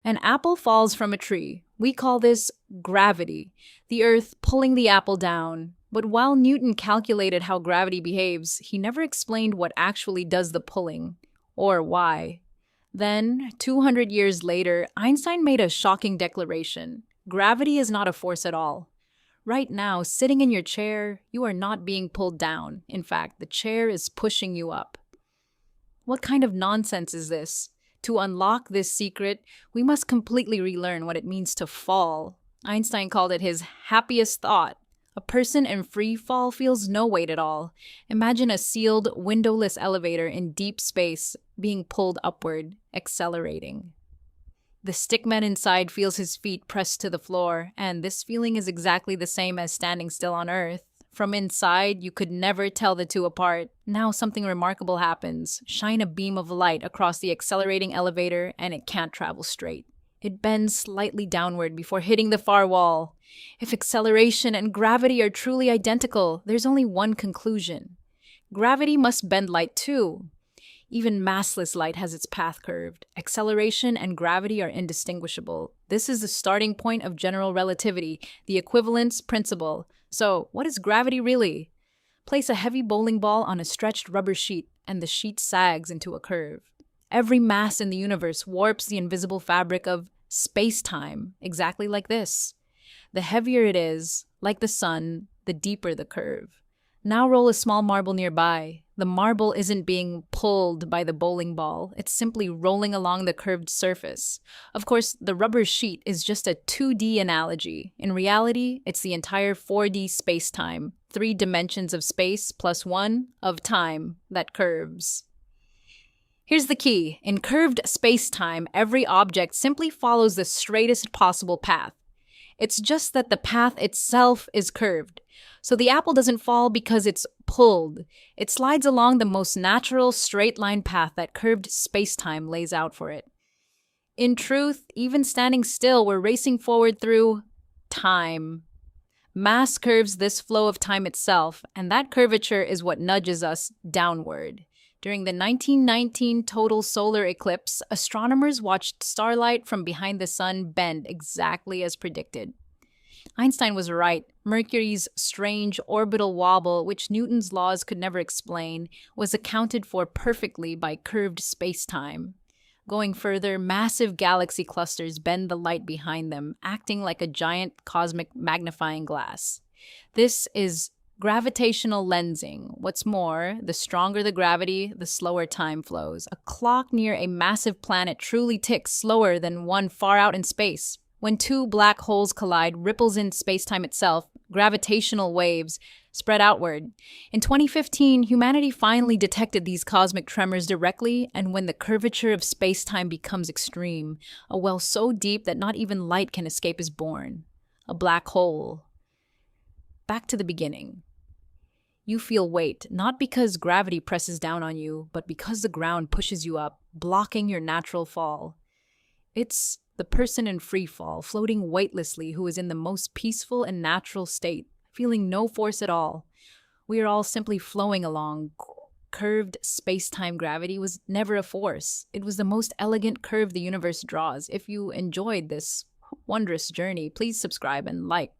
An apple falls from a tree. We call this gravity, the earth pulling the apple down. But while Newton calculated how gravity behaves, he never explained what actually does the pulling, or why. Then, 200 years later, Einstein made a shocking declaration. Gravity is not a force at all. Right now, sitting in your chair, you are not being pulled down. In fact, the chair is pushing you up. What kind of nonsense is this? To unlock this secret, we must completely relearn what it means to fall. Einstein called it his happiest thought. A person in free fall feels no weight at all. Imagine a sealed, windowless elevator in deep space being pulled upward, accelerating. The stickman inside feels his feet pressed to the floor, and this feeling is exactly the same as standing still on Earth. From inside, you could never tell the two apart. Now something remarkable happens. Shine a beam of light across the accelerating elevator, and it can't travel straight. It bends slightly downward before hitting the far wall. If acceleration and gravity are truly identical, there's only one conclusion. Gravity must bend light too. Even massless light has its path curved. Acceleration and gravity are indistinguishable. This is the starting point of general relativity, the equivalence principle. So, what is gravity really? Place a heavy bowling ball on a stretched rubber sheet, and the sheet sags into a curve. Every mass in the universe warps the invisible fabric of spacetime, exactly like this. The heavier it is, like the sun, the deeper the curve. Now roll a small marble nearby. The marble isn't being pulled by the bowling ball. It's simply rolling along the curved surface. Of course, the rubber sheet is just a 2D analogy. In reality, it's the entire 4D space-time, 3 dimensions of space plus 1 of time that curves. Here's the key. In curved space-time, every object simply follows the straightest possible path. It's just that the path itself is curved. So the apple doesn't fall because it's pulled. It slides along the most natural straight-line path that curved spacetime lays out for it. In truth, even standing still, we're racing forward through time. Mass curves this flow of time itself, and that curvature is what nudges us downward. During the 1919 total solar eclipse, astronomers watched starlight from behind the sun bend exactly as predicted. Einstein was right. Mercury's strange orbital wobble, which Newton's laws could never explain, was accounted for perfectly by curved spacetime. Going further, massive galaxy clusters bend the light behind them, acting like a giant cosmic magnifying glass. This is gravitational lensing. What's more, the stronger the gravity, the slower time flows. A clock near a massive planet truly ticks slower than one far out in space. When 2 black holes collide, ripples in spacetime itself, gravitational waves, spread outward. In 2015, humanity finally detected these cosmic tremors directly, and when the curvature of spacetime becomes extreme, a well so deep that not even light can escape is born. A black hole. Back to the beginning. You feel weight, not because gravity presses down on you, but because the ground pushes you up, blocking your natural fall. It's the person in free fall, floating weightlessly, who is in the most peaceful and natural state, feeling no force at all. We are all simply flowing along. Curved space-time gravity was never a force. It was the most elegant curve the universe draws. If you enjoyed this wondrous journey, please subscribe and like.